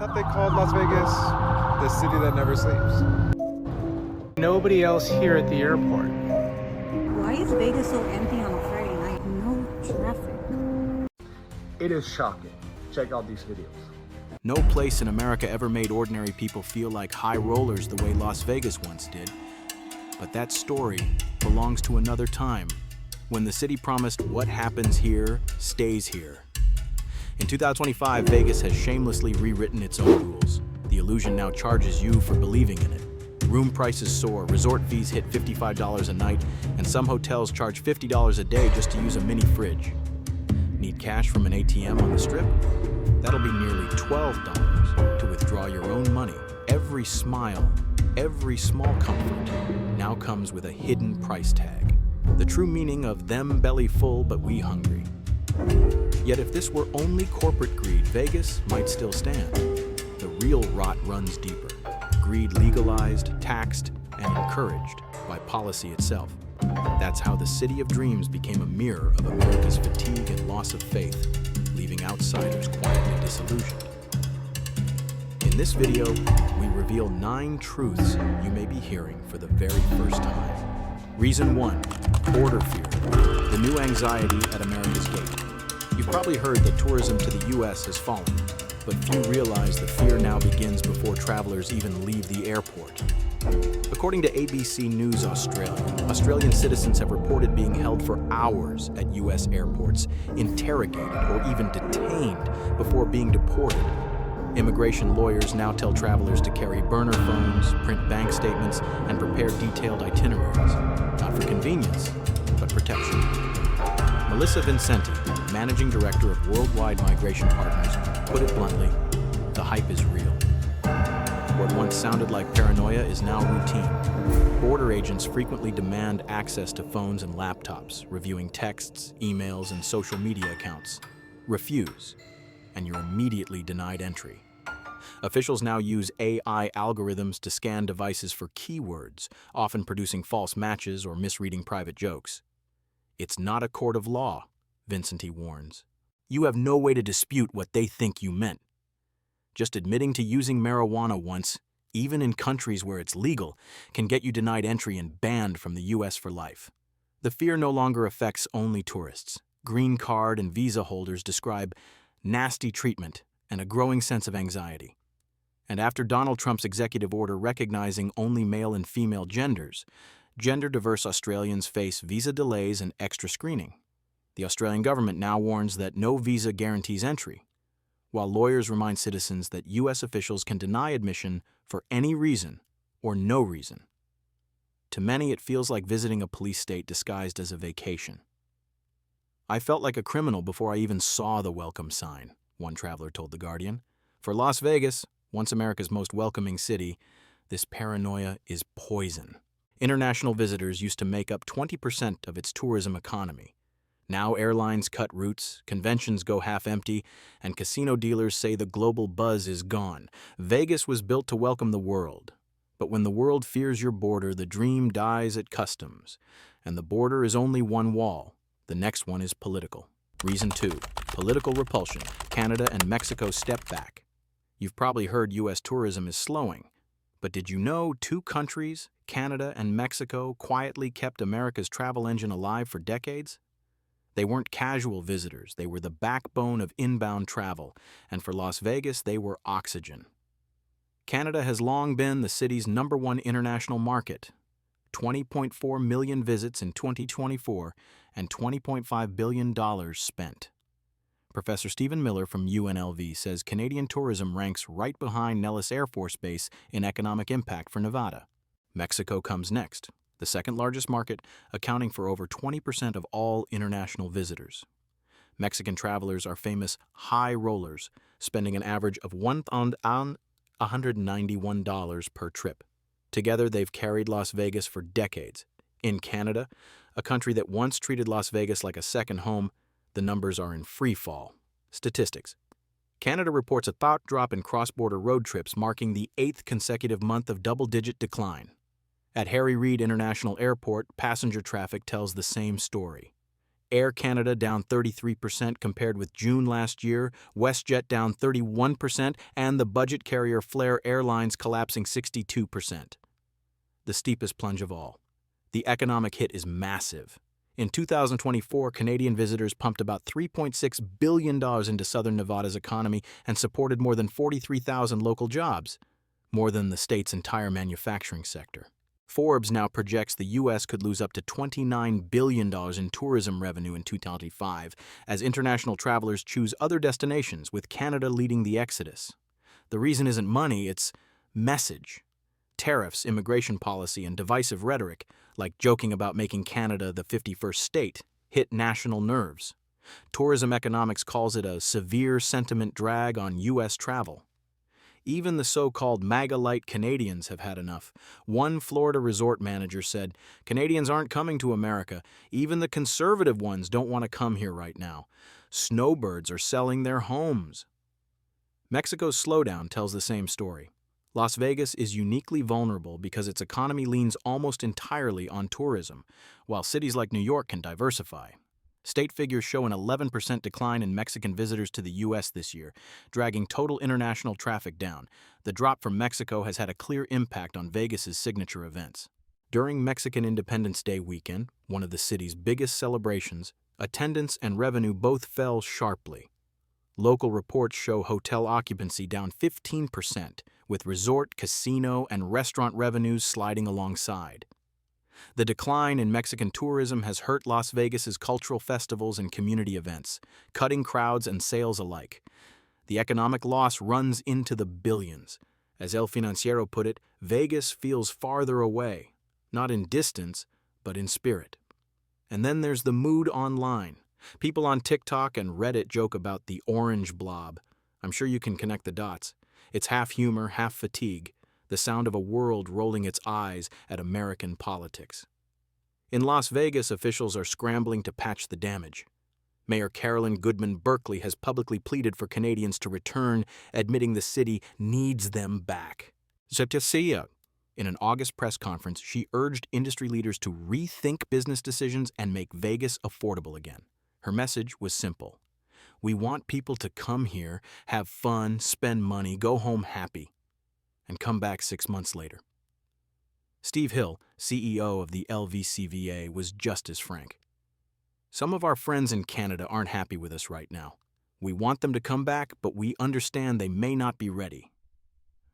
thought they called Las Vegas the city that never sleeps. Nobody else here at the airport. Why is Vegas so empty on a Friday night? No traffic. It is shocking. Check out these videos. No place in America ever made ordinary people feel like high rollers the way Las Vegas once did. But that story belongs to another time, when the city promised what happens here stays here. In 2025, Vegas has shamelessly rewritten its own rules. The illusion now charges you for believing in it. Room prices soar, resort fees hit $55 a night, and some hotels charge $50 a day just to use a mini fridge. Need cash from an ATM on the Strip? That'll be nearly $12 to withdraw your own money. Every smile, every small comfort now comes with a hidden price tag. The true meaning of them belly full but we hungry. Yet if this were only corporate greed, Vegas might still stand. The real rot runs deeper. Greed legalized, taxed, and encouraged by policy itself. That's how the City of Dreams became a mirror of America's fatigue and loss of faith, leaving outsiders quietly disillusioned. In this video, we reveal 9 truths you may be hearing for the very first time. Reason 1, border fear, the new anxiety at America's gate. You've probably heard that tourism to the U.S. has fallen, but few realize the fear now begins before travelers even leave the airport. According to ABC News Australia, Australian citizens have reported being held for hours at U.S. airports, interrogated or even detained before being deported. Immigration lawyers now tell travelers to carry burner phones, print bank statements, and prepare detailed itineraries, not for convenience, but protection. Melissa Vincenti, Managing Director of Worldwide Migration Partners, put it bluntly, the hype is real. What once sounded like paranoia is now routine. Border agents frequently demand access to phones and laptops, reviewing texts, emails, and social media accounts. Refuse, and you're immediately denied entry. Officials now use AI algorithms to scan devices for keywords, often producing false matches or misreading private jokes. It's not a court of law, Vincenti warns. You have no way to dispute what they think you meant. Just admitting to using marijuana once, even in countries where it's legal, can get you denied entry and banned from the U.S. for life. The fear no longer affects only tourists. Green card and visa holders describe nasty treatment and a growing sense of anxiety. And after Donald Trump's executive order recognizing only male and female genders, gender-diverse Australians face visa delays and extra screening. The Australian government now warns that no visa guarantees entry, while lawyers remind citizens that U.S. officials can deny admission for any reason or no reason. To many, it feels like visiting a police state disguised as a vacation. I felt like a criminal before I even saw the welcome sign, one traveler told The Guardian. For Las Vegas, once America's most welcoming city, this paranoia is poison. International visitors used to make up 20% of its tourism economy. Now airlines cut routes, conventions go half empty, and casino dealers say the global buzz is gone. Vegas was built to welcome the world. But when the world fears your border, the dream dies at customs. And the border is only one wall. The next one is political. Reason 2, political repulsion. Canada and Mexico step back. You've probably heard U.S. tourism is slowing. But did you know 2 countries, Canada and Mexico, quietly kept America's travel engine alive for decades? They weren't casual visitors, they were the backbone of inbound travel, and for Las Vegas, they were oxygen. Canada has long been the city's #1 international market. 20.4 million visits in 2024 and $20.5 billion spent. Professor Stephen Miller from UNLV says Canadian tourism ranks right behind Nellis Air Force Base in economic impact for Nevada. Mexico comes next, the second largest market, accounting for over 20% of all international visitors. Mexican travelers are famous high rollers, spending an average of $191 per trip. Together, they've carried Las Vegas for decades. In Canada, a country that once treated Las Vegas like a second home, the numbers are in free fall. Statistics. Canada reports a thought drop in cross-border road trips, marking the 8th consecutive month of double-digit decline. At Harry Reid International Airport, passenger traffic tells the same story. Air Canada down 33% compared with June last year, WestJet down 31%, and the budget carrier Flair Airlines collapsing 62%. The steepest plunge of all. The economic hit is massive. In 2024, Canadian visitors pumped about $3.6 billion into Southern Nevada's economy and supported more than 43,000 local jobs, more than the state's entire manufacturing sector. Forbes now projects the U.S. could lose up to $29 billion in tourism revenue in 2025 as international travelers choose other destinations, with Canada leading the exodus. The reason isn't money, it's message. Tariffs, immigration policy, and divisive rhetoric, like joking about making Canada the 51st state, hit national nerves. Tourism economics calls it a severe sentiment drag on U.S. travel. Even the so-called MAGA-light Canadians have had enough. One Florida resort manager said, "Canadians aren't coming to America. Even the conservative ones don't want to come here right now. Snowbirds are selling their homes." Mexico's slowdown tells the same story. Las Vegas is uniquely vulnerable because its economy leans almost entirely on tourism, while cities like New York can diversify. State figures show an 11% decline in Mexican visitors to the U.S. this year, dragging total international traffic down. The drop from Mexico has had a clear impact on Vegas's signature events. During Mexican Independence Day weekend, one of the city's biggest celebrations, attendance and revenue both fell sharply. Local reports show hotel occupancy down 15%, with resort, casino, and restaurant revenues sliding alongside. The decline in Mexican tourism has hurt Las Vegas's cultural festivals and community events, cutting crowds and sales alike. The economic loss runs into the billions. As El Financiero put it, Vegas feels farther away, not in distance, but in spirit. And then there's the mood online. People on TikTok and Reddit joke about the orange blob. I'm sure you can connect the dots. It's half humor, half fatigue, the sound of a world rolling its eyes at American politics. In Las Vegas, officials are scrambling to patch the damage. Mayor Carolyn Goodman Berkeley has publicly pleaded for Canadians to return, admitting the city needs them back. In an August press conference, she urged industry leaders to rethink business decisions and make Vegas affordable again. Her message was simple. We want people to come here, have fun, spend money, go home happy, and come back 6 months later. Steve Hill, CEO of the LVCVA, was just as frank. Some of our friends in Canada aren't happy with us right now. We want them to come back, but we understand they may not be ready.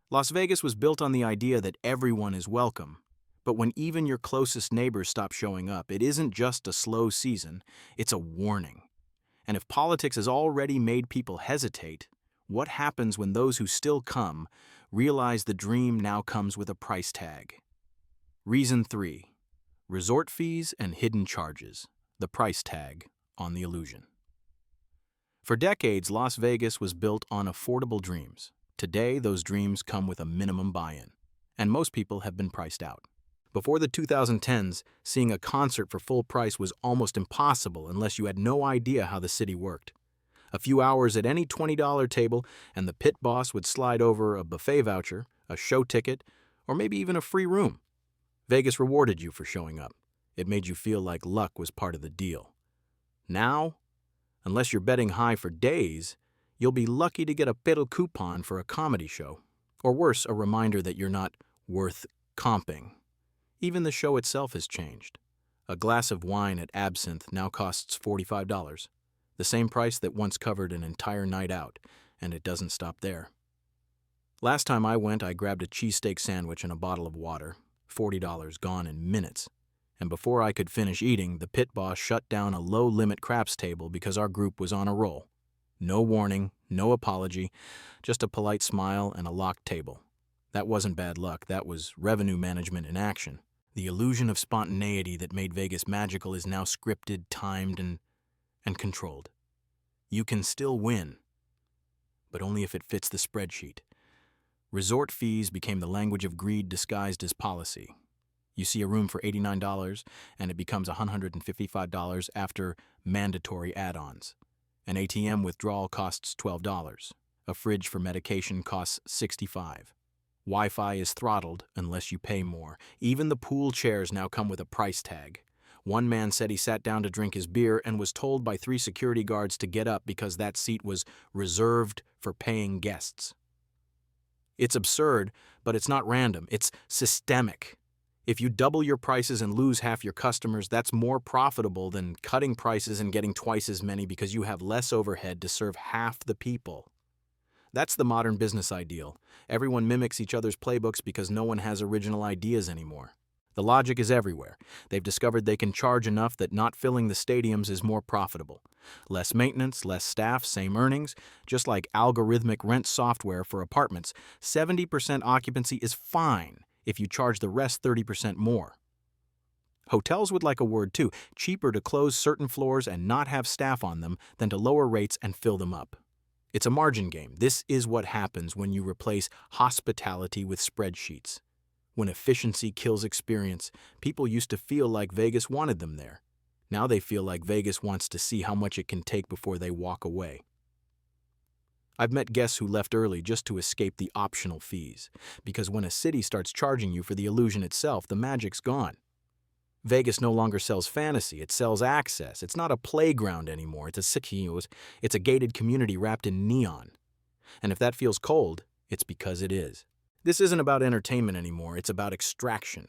Las Vegas was built on the idea that everyone is welcome. But when even your closest neighbors stop showing up, it isn't just a slow season, it's a warning. And if politics has already made people hesitate, what happens when those who still come realize the dream now comes with a price tag? Reason 3. Resort fees and hidden charges. The price tag on the illusion. For decades, Las Vegas was built on affordable dreams. Today, those dreams come with a minimum buy-in, and most people have been priced out. Before the 2010s, seeing a concert for full price was almost impossible unless you had no idea how the city worked. A few hours at any $20 table, and the pit boss would slide over a buffet voucher, a show ticket, or maybe even a free room. Vegas rewarded you for showing up. It made you feel like luck was part of the deal. Now, unless you're betting high for days, you'll be lucky to get a petal coupon for a comedy show, or worse, a reminder that you're not worth comping. Even the show itself has changed. A glass of wine at Absinthe now costs $45, the same price that once covered an entire night out, and it doesn't stop there. Last time I went, I grabbed a cheesesteak sandwich and a bottle of water, $40 gone in minutes. And before I could finish eating, the pit boss shut down a low-limit craps table because our group was on a roll. No warning, no apology, just a polite smile and a locked table. That wasn't bad luck, that was revenue management in action. The illusion of spontaneity that made Vegas magical is now scripted, timed, and controlled. You can still win, but only if it fits the spreadsheet. Resort fees became the language of greed disguised as policy. You see a room for $89, and it becomes $155 after mandatory add-ons. An ATM withdrawal costs $12. A fridge for medication costs $65. Wi-Fi is throttled unless you pay more. Even the pool chairs now come with a price tag. One man said he sat down to drink his beer and was told by 3 security guards to get up because that seat was reserved for paying guests. It's absurd, but it's not random. It's systemic. If you double your prices and lose half your customers, that's more profitable than cutting prices and getting twice as many because you have less overhead to serve half the people. That's the modern business ideal. Everyone mimics each other's playbooks because no one has original ideas anymore. The logic is everywhere. They've discovered they can charge enough that not filling the stadiums is more profitable. Less maintenance, less staff, same earnings. Just like algorithmic rent software for apartments, 70% occupancy is fine if you charge the rest 30% more. Hotels would like a word too. Cheaper to close certain floors and not have staff on them than to lower rates and fill them up. It's a margin game. This is what happens when you replace hospitality with spreadsheets. When efficiency kills experience, people used to feel like Vegas wanted them there. Now they feel like Vegas wants to see how much it can take before they walk away. I've met guests who left early just to escape the optional fees, because when a city starts charging you for the illusion itself, the magic's gone. Vegas no longer sells fantasy, it sells access. It's not a playground anymore, it's a gated community wrapped in neon. And if that feels cold, it's because it is. This isn't about entertainment anymore, it's about extraction.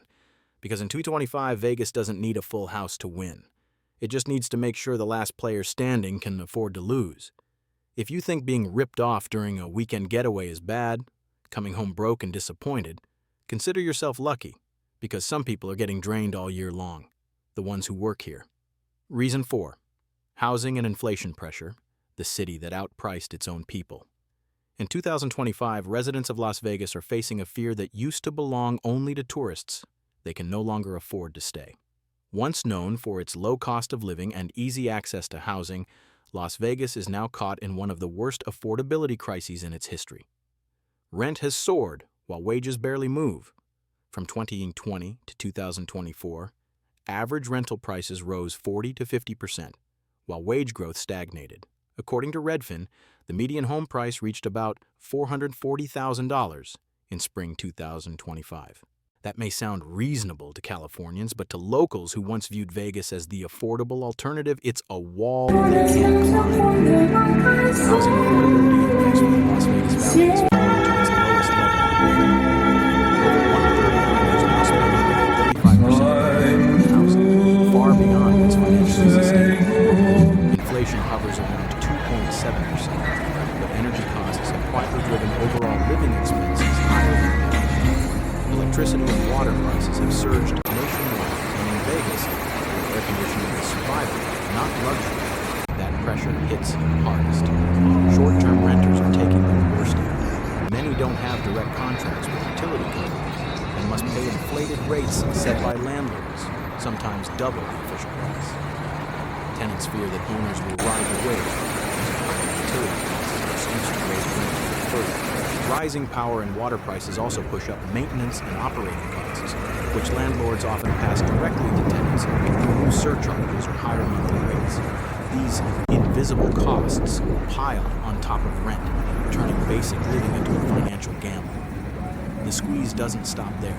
Because in 225, Vegas doesn't need a full house to win. It just needs to make sure the last player standing can afford to lose. If you think being ripped off during a weekend getaway is bad, coming home broke and disappointed, consider yourself lucky, because some people are getting drained all year long, the ones who work here. Reason 4. Housing and inflation pressure, the city that outpriced its own people. In 2025, residents of Las Vegas are facing a fear that used to belong only to tourists. They can no longer afford to stay. Once known for its low cost of living and easy access to housing, Las Vegas is now caught in one of the worst affordability crises in its history. Rent has soared while wages barely move. From 2020 to 2024, average rental prices rose 40 to 50%, while wage growth stagnated. According to Redfin, the median home price reached about $440,000 in spring 2025. That may sound reasonable to Californians, but to locals who once viewed Vegas as the affordable alternative, it's a wall they can't climb. Housing affordability index for the Las Vegas Valley has fallen to its lowest level on record. Over one-third of renters now spend more than 35% on housing, far beyond what's financially sustainable. Inflation hovers around 2.7%, but energy costs have quietly driven overall living expenses higher than ever. Electricity and water prices have surged nationwide, and in Vegas, where air conditioning is survival, not luxury, that pressure hits hardest. Short-term renters are taking the worst of it. Many don't have direct contracts with utility companies and must pay inflated rates set by landlords, sometimes double the official price. Tenants fear that owners will ride the wave, using utility costs as an excuse to raise rent further. Rising power and water prices also push up maintenance and operating costs, which landlords often pass directly to tenants through new surcharges or higher monthly rates. These invisible costs pile on top of rent, turning basic living into a financial gamble. The squeeze doesn't stop there.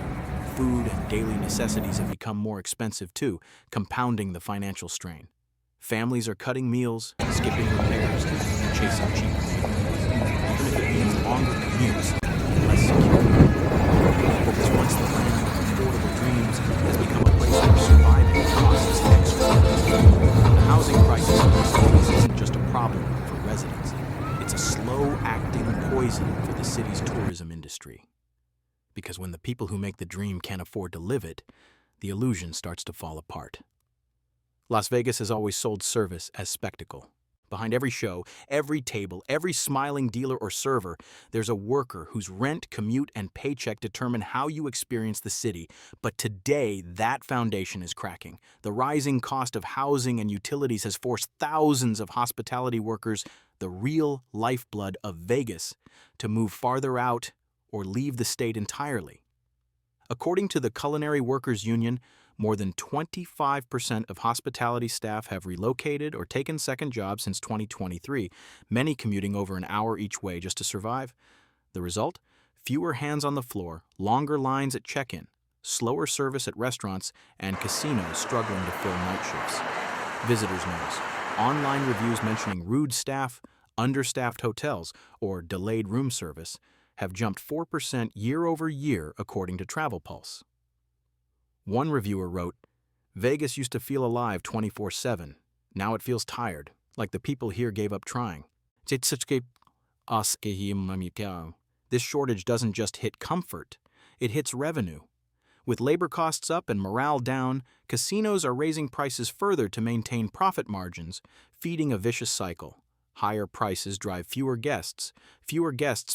Food and daily necessities have become more expensive too, compounding the financial strain. Families are cutting meals, skipping repairs, and chasing cheaper vehicles, even if it means longer commutes and less security. Because once the land of affordable dreams has become a place where surviving costs extra. The housing crisis in Las Vegas isn't just a problem for residents. It's a slow-acting poison for the city's tourism industry. Because when the people who make the dream can't afford to live it, the illusion starts to fall apart. Las Vegas has always sold service as spectacle. Behind every show, every table, every smiling dealer or server, there's a worker whose rent, commute, and paycheck determine how you experience the city. But today, that foundation is cracking. The rising cost of housing and utilities has forced thousands of hospitality workers, the real lifeblood of Vegas, to move farther out or leave the state entirely. According to the Culinary Workers Union, more than 25% of hospitality staff have relocated or taken second jobs since 2023, many commuting over an hour each way just to survive. The result? Fewer hands on the floor, longer lines at check-in, slower service at restaurants, and casinos struggling to fill night shifts. Visitors notice online reviews mentioning rude staff, understaffed hotels, or delayed room service have jumped 4% year over year, according to Travel Pulse. One reviewer wrote, "Vegas used to feel alive 24/7. Now it feels tired, like the people here gave up trying." This shortage doesn't just hit comfort, it hits revenue. With labor costs up and morale down, casinos are raising prices further to maintain profit margins, feeding a vicious cycle. Higher prices drive fewer guests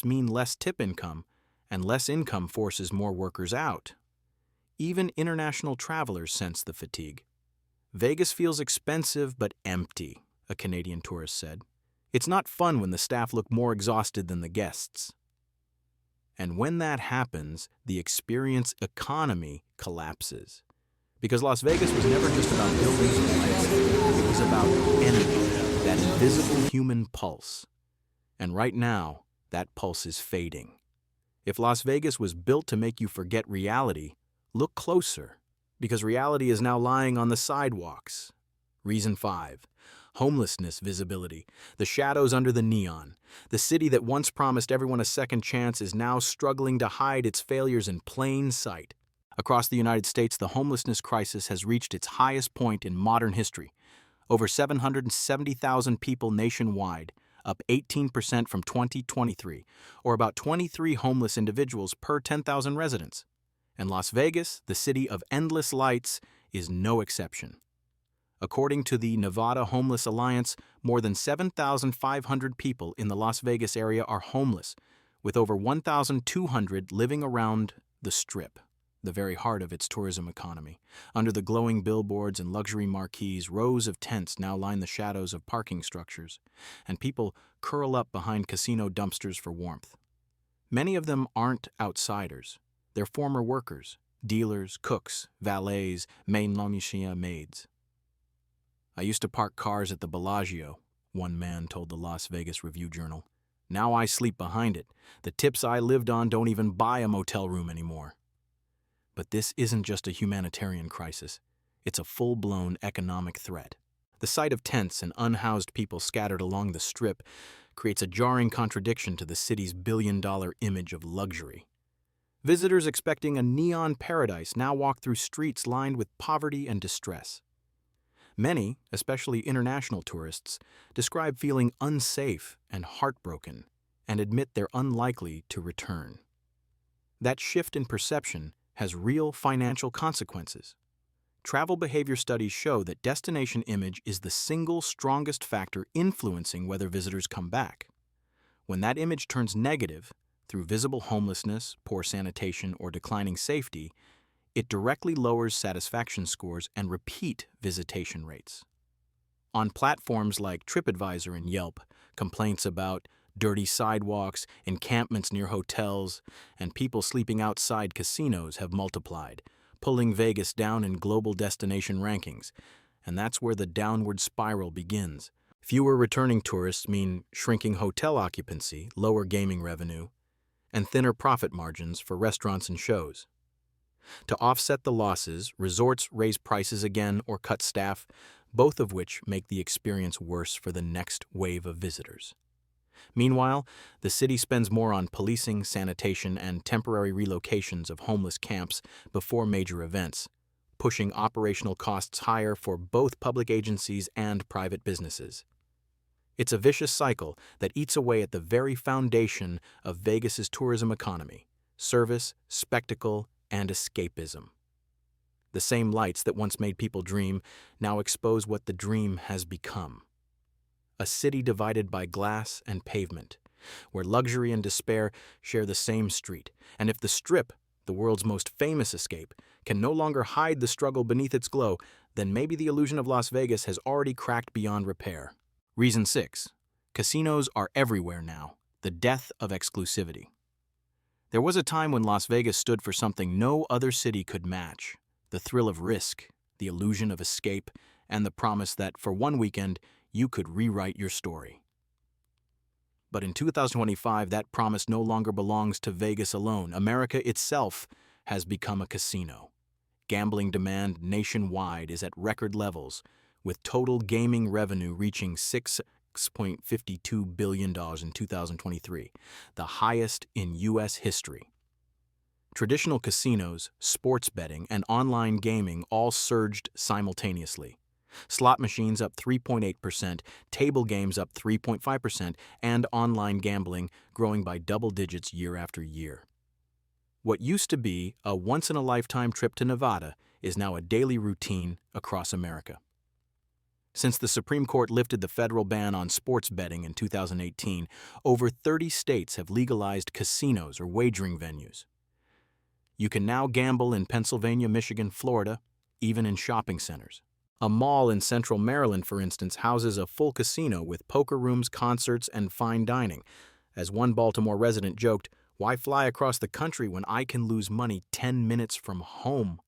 mean less tip income, and less income forces more workers out. Even international travelers sense the fatigue. "Vegas feels expensive but empty," a Canadian tourist said. "It's not fun when the staff look more exhausted than the guests." And when that happens, the experience economy collapses. Because Las Vegas was never just about buildings and lights, it was about energy, that invisible human pulse. And right now, that pulse is fading. If Las Vegas was built to make you forget reality, look closer, because reality is now lying on the sidewalks. Reason 5. Homelessness visibility, the shadows under the neon. The city that once promised everyone a second chance is now struggling to hide its failures in plain sight. Across the United States, the homelessness crisis has reached its highest point in modern history. Over 770,000 people nationwide, up 18% from 2023, or about 23 homeless individuals per 10,000 residents. And Las Vegas, the city of endless lights, is no exception. According to the Nevada Homeless Alliance, more than 7,500 people in the Las Vegas area are homeless, with over 1,200 living around the Strip, the very heart of its tourism economy. Under the glowing billboards and luxury marquees, rows of tents now line the shadows of parking structures, and people curl up behind casino dumpsters for warmth. Many of them aren't outsiders. They're former workers, dealers, cooks, valets, maids. "I used to park cars at the Bellagio," one man told the Las Vegas Review-Journal. "Now I sleep behind it. The tips I lived on don't even buy a motel room anymore." But this isn't just a humanitarian crisis. It's a full-blown economic threat. The sight of tents and unhoused people scattered along the Strip creates a jarring contradiction to the city's billion-dollar image of luxury. Visitors expecting a neon paradise now walk through streets lined with poverty and distress. Many, especially international tourists, describe feeling unsafe and heartbroken and admit they're unlikely to return. That shift in perception has real financial consequences. Travel behavior studies show that destination image is the single strongest factor influencing whether visitors come back. When that image turns negative, through visible homelessness, poor sanitation, or declining safety, it directly lowers satisfaction scores and repeat visitation rates. On platforms like TripAdvisor and Yelp, complaints about dirty sidewalks, encampments near hotels, and people sleeping outside casinos have multiplied, pulling Vegas down in global destination rankings. And that's where the downward spiral begins. Fewer returning tourists mean shrinking hotel occupancy, lower gaming revenue, and thinner profit margins for restaurants and shows. To offset the losses, resorts raise prices again or cut staff, both of which make the experience worse for the next wave of visitors. Meanwhile, the city spends more on policing, sanitation, and temporary relocations of homeless camps before major events, pushing operational costs higher for both public agencies and private businesses. It's a vicious cycle that eats away at the very foundation of Vegas's tourism economy: service, spectacle, and escapism. The same lights that once made people dream now expose what the dream has become. A city divided by glass and pavement, where luxury and despair share the same street. And if the Strip, the world's most famous escape, can no longer hide the struggle beneath its glow, then maybe the illusion of Las Vegas has already cracked beyond repair. Reason 6. Casinos are everywhere now. The death of exclusivity. There was a time when Las Vegas stood for something no other city could match: the thrill of risk, the illusion of escape, and the promise that for one weekend you could rewrite your story. But in 2025, that promise no longer belongs to Vegas alone. America itself has become a casino. Gambling demand nationwide is at record levels, with total gaming revenue reaching $6.52 billion in 2023, the highest in U.S. history. Traditional casinos, sports betting, and online gaming all surged simultaneously. Slot machines up 3.8%, table games up 3.5%, and online gambling growing by double digits year after year. What used to be a once-in-a-lifetime trip to Nevada is now a daily routine across America. Since the Supreme Court lifted the federal ban on sports betting in 2018, over 30 states have legalized casinos or wagering venues. You can now gamble in Pennsylvania, Michigan, Florida, even in shopping centers. A mall in central Maryland, for instance, houses a full casino with poker rooms, concerts, and fine dining. As one Baltimore resident joked, "Why fly across the country when I can lose money 10 minutes from home?"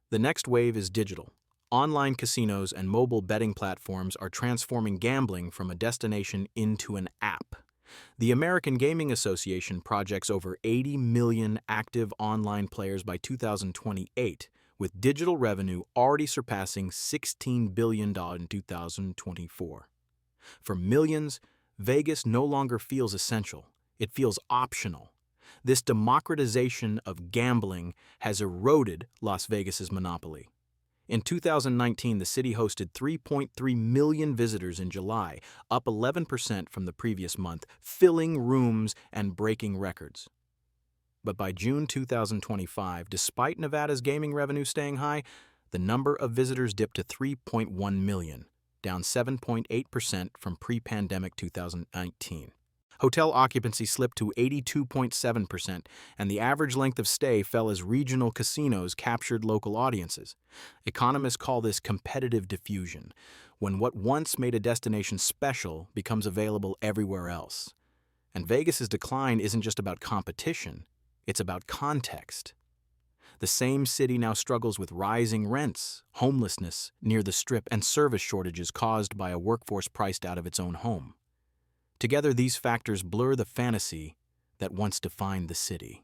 The next wave is digital. Online casinos and mobile betting platforms are transforming gambling from a destination into an app. The American Gaming Association projects over 80 million active online players by 2028, with digital revenue already surpassing $16 billion in 2024. For millions, Vegas no longer feels essential. It feels optional. This democratization of gambling has eroded Las Vegas's monopoly. In 2019, the city hosted 3.3 million visitors in July, up 11% from the previous month, filling rooms and breaking records. But by June 2025, despite Nevada's gaming revenue staying high, the number of visitors dipped to 3.1 million, down 7.8% from pre-pandemic 2019. Hotel occupancy slipped to 82.7%, and the average length of stay fell as regional casinos captured local audiences. Economists call this competitive diffusion, when what once made a destination special becomes available everywhere else. And Vegas's decline isn't just about competition, it's about context. The same city now struggles with rising rents, homelessness near the Strip, and service shortages caused by a workforce priced out of its own home. Together, these factors blur the fantasy that once defined the city.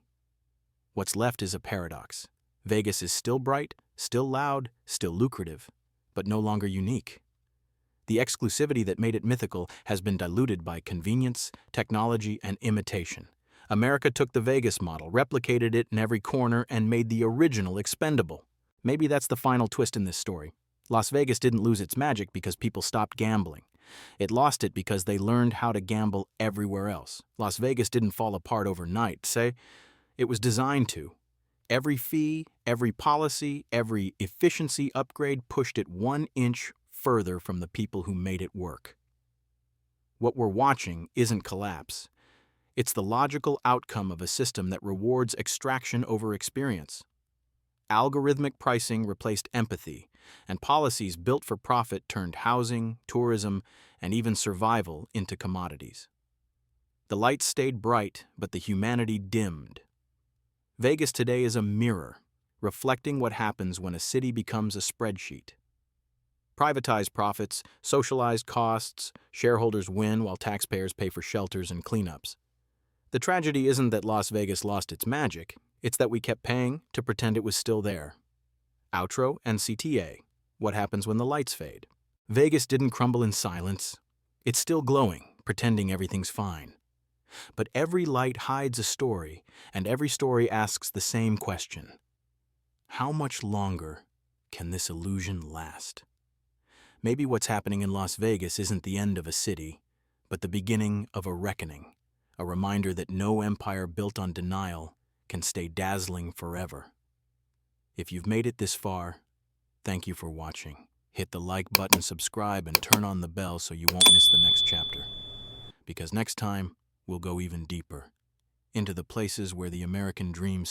What's left is a paradox. Vegas is still bright, still loud, still lucrative, but no longer unique. The exclusivity that made it mythical has been diluted by convenience, technology, and imitation. America took the Vegas model, replicated it in every corner, and made the original expendable. Maybe that's the final twist in this story. Las Vegas didn't lose its magic because people stopped gambling. It lost it because they learned how to gamble everywhere else. Las Vegas didn't fall apart overnight, say. It was designed to. Every fee, every policy, every efficiency upgrade pushed it 1 inch further from the people who made it work. What we're watching isn't collapse. It's the logical outcome of a system that rewards extraction over experience. Algorithmic pricing replaced empathy, and policies built for profit turned housing, tourism, and even survival into commodities. The lights stayed bright, but the humanity dimmed. Vegas today is a mirror, reflecting what happens when a city becomes a spreadsheet. Privatized profits, socialized costs, shareholders win while taxpayers pay for shelters and cleanups. The tragedy isn't that Las Vegas lost its magic, it's that we kept paying to pretend it was still there. Outro and CTA. What happens when the lights fade? Vegas didn't crumble in silence. It's still glowing, pretending everything's fine. But every light hides a story, and every story asks the same question. How much longer can this illusion last? Maybe what's happening in Las Vegas isn't the end of a city, but the beginning of a reckoning, a reminder that no empire built on denial can stay dazzling forever. If you've made it this far, thank you for watching. Hit the like button, subscribe, and turn on the bell so you won't miss the next chapter. Because next time, we'll go even deeper, into the places where the American dream